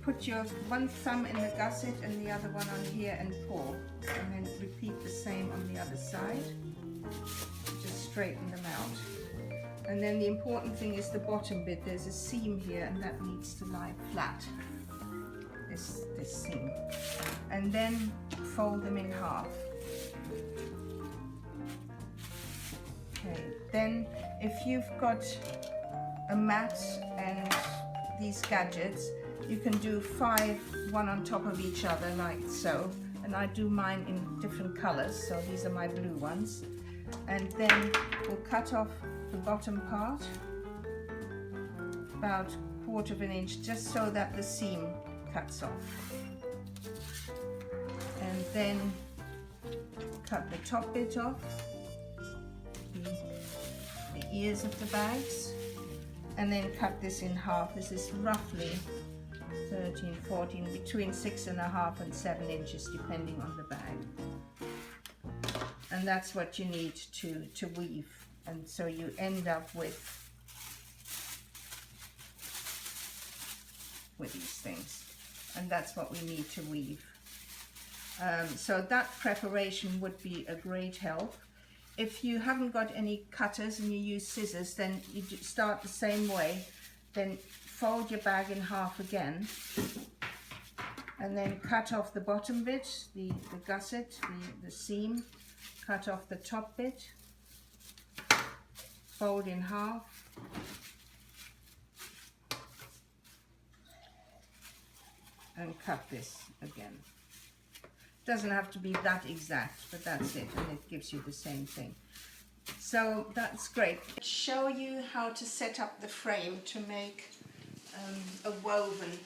put your one thumb in the gusset and the other one on here and pull, and then repeat the same on the other side. Just straighten them out. And then the important thing is the bottom bit. There's a seam here and that needs to lie flat, this seam. And then fold them in half. Okay, then if you've got a mat and these gadgets, you can do 5, one on top of each other like so. And I do mine in different colors, so these are my blue ones. And then we'll cut off the bottom part, about 1/4 inch, just so that the seam cuts off. And then cut the top bit off, the ears of the bags, and then cut this in half. This is roughly 13, 14, between 6.5 and 7 inches depending on the bag. And that's what you need to weave, and so you end up with these things, and that's what we need to weave. So that preparation would be a great help. If you haven't got any cutters and you use scissors, then you start the same way. Then fold your bag in half again, and then cut off the bottom bit, the gusset, the seam. Cut off the top bit, fold in half, and cut this again. Doesn't have to be that exact, but that's it, and it gives you the same thing. So that's great. I'll show you how to set up the frame to make a woven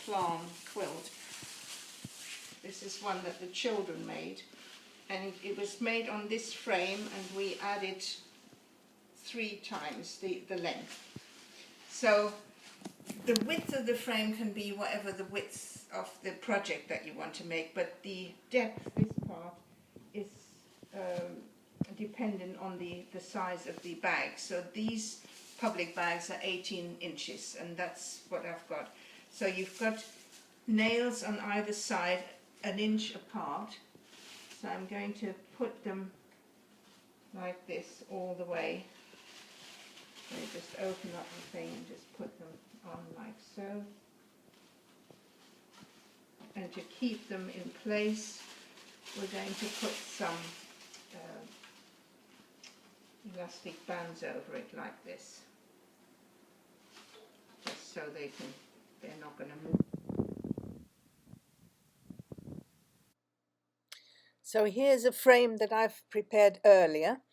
plan quilt. This is one that the children made. And it was made on this frame, and we added 3 times the length. So the width of the frame can be whatever the width of the project that you want to make, but the depth, this part, is dependent on the size of the bag. So these public bags are 18 inches, and that's what I've got. So you've got nails on either side 1 inch apart. So I'm going to put them like this all the way. So you just open up the thing and just put them on like so. And to keep them in place, we're going to put some elastic bands over it like this. Just so they're not going to move. So here's a frame that I've prepared earlier.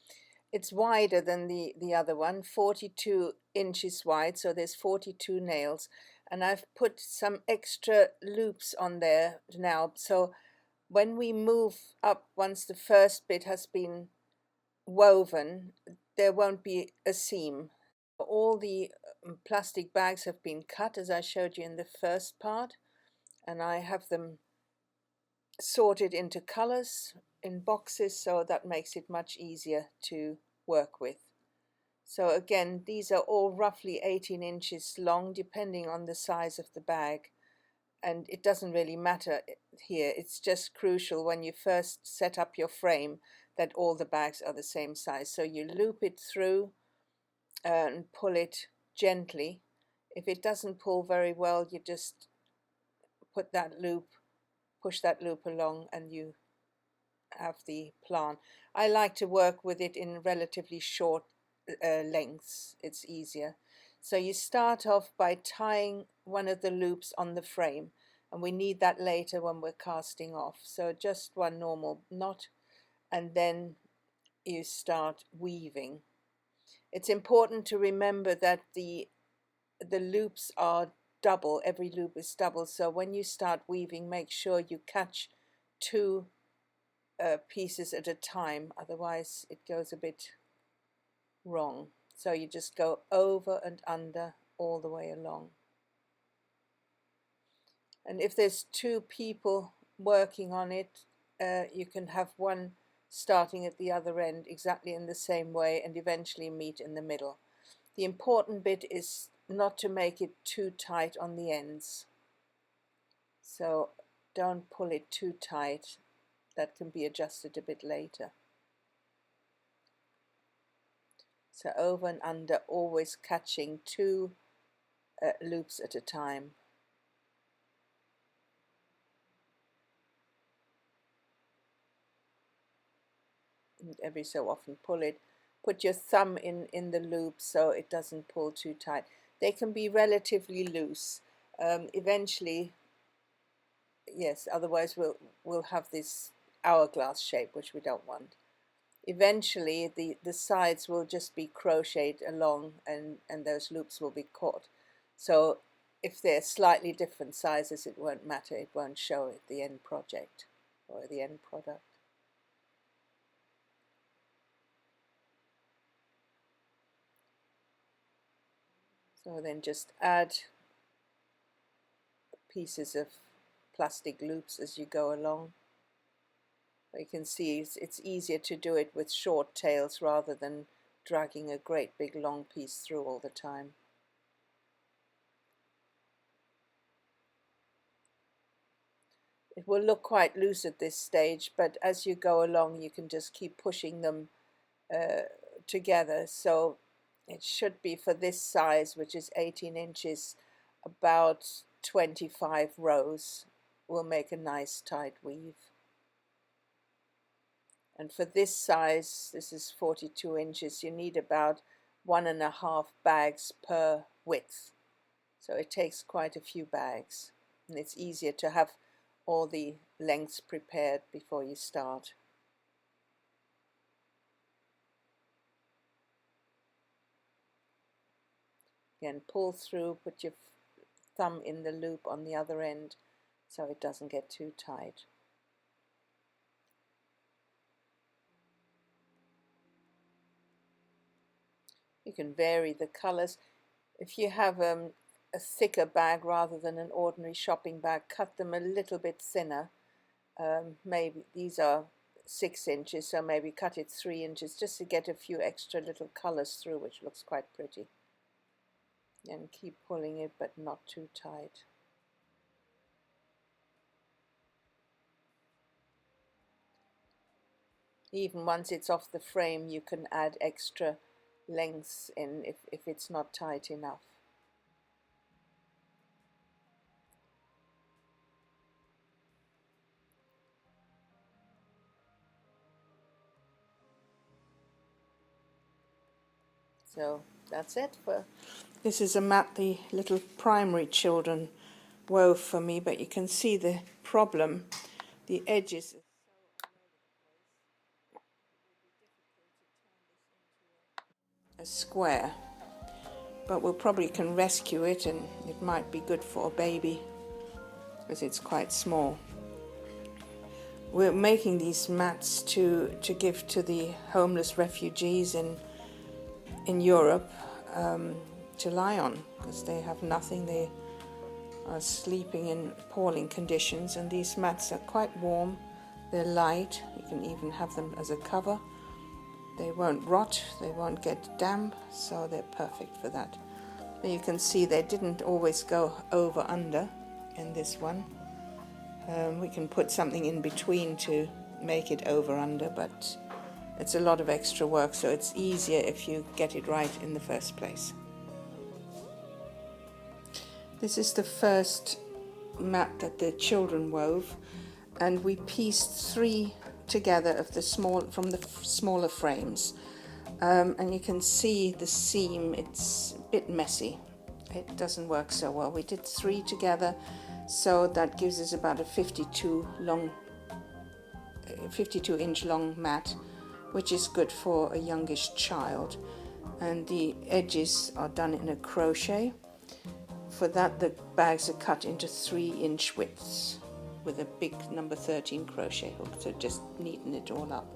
It's wider than the other one, 42 inches wide, so there's 42 nails. And I've put some extra loops on there now, so when we move up, once the first bit has been woven, there won't be a seam. All the plastic bags have been cut, as I showed you in the first part, and I have them sorted into colors in boxes, so that makes it much easier to work with. So again, these are all roughly 18 inches long, depending on the size of the bag, and it doesn't really matter here. It's just crucial when you first set up your frame that all the bags are the same size. So you loop it through and pull it gently. If it doesn't pull very well, you just put that loop, push that loop along, and you have the plan. I like to work with it in relatively short lengths. It's easier. So you start off by tying one of the loops on the frame, and we need that later when we're casting off. So just one normal knot, and then you start weaving. It's important to remember that the loops are double. Every loop is double, so when you start weaving, make sure you catch 2 pieces at a time, otherwise it goes a bit wrong. So you just go over and under all the way along. And if there's 2 people working on it, you can have one starting at the other end exactly in the same way and eventually meet in the middle. The important bit is not to make it too tight on the ends. So don't pull it too tight. That can be adjusted a bit later. So over and under, always catching 2 loops at a time. And every so often pull it. Put your thumb in the loop so it doesn't pull too tight. They can be relatively loose. Eventually, yes, otherwise we'll have this hourglass shape, which we don't want. Eventually the sides will just be crocheted along, and those loops will be caught. So if they're slightly different sizes, it won't matter. It won't show at the end project or the end product. So then just add pieces of plastic loops as you go along. You can see it's easier to do it with short tails rather than dragging a great big long piece through all the time. It will look quite loose at this stage, but as you go along you can just keep pushing them together. So it should be, for this size, which is 18 inches, about 25 rows will make a nice tight weave. And for this size, this is 42 inches, you need about 1.5 bags per width. So it takes quite a few bags, and it's easier to have all the lengths prepared before you start. Again, pull through, put your thumb in the loop on the other end so it doesn't get too tight. You can vary the colors. If you have a thicker bag rather than an ordinary shopping bag, cut them a little bit thinner. Maybe these are 6 inches, so maybe cut it 3 inches just to get a few extra little colors through, which looks quite pretty. And keep pulling it, but not too tight. Even once it's off the frame, you can add extra lengths in if it's not tight enough. So that's it. This is a mat the little primary children wove for me, but you can see the problem. The edges are a square, but we'll probably can rescue it, and it might be good for a baby because it's quite small. We're making these mats to give to the homeless refugees in Europe to lie on, because they have nothing. They are sleeping in appalling conditions, and these mats are quite warm, they're light, you can even have them as a cover. They won't rot, they won't get damp, so they're perfect for that. And you can see they didn't always go over under in this one. We can put something in between to make it over under, but it's a lot of extra work, so it's easier if you get it right in the first place. This is the first mat that the children wove, and we pieced 3 together of the from the smaller frames, and you can see the seam, it's a bit messy, it doesn't work so well. We did 3 together, so that gives us about a 52 inch long mat, which is good for a youngish child. And the edges are done in a crochet. For that, the bags are cut into 3-inch widths with a big number 13 crochet hook to just neaten it all up.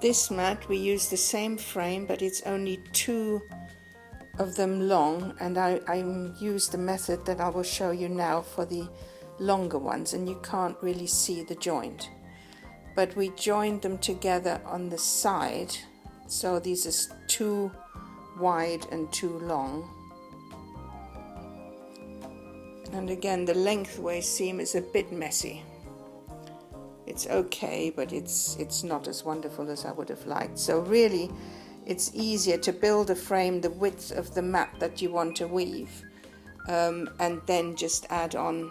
This mat, we use the same frame, but it's only 2 of them long, and I use the method that I will show you now for the longer ones, and you can't really see the joint. But we joined them together on the side, so these are 2 wide and 2 long. And again, the lengthwise seam is a bit messy. It's okay, but it's not as wonderful as I would have liked. So really, it's easier to build a frame the width of the mat that you want to weave, and then just add on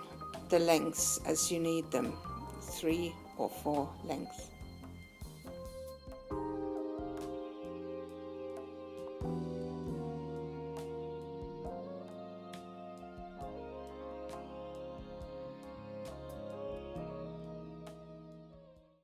the lengths as you need them, 3 or 4 lengths.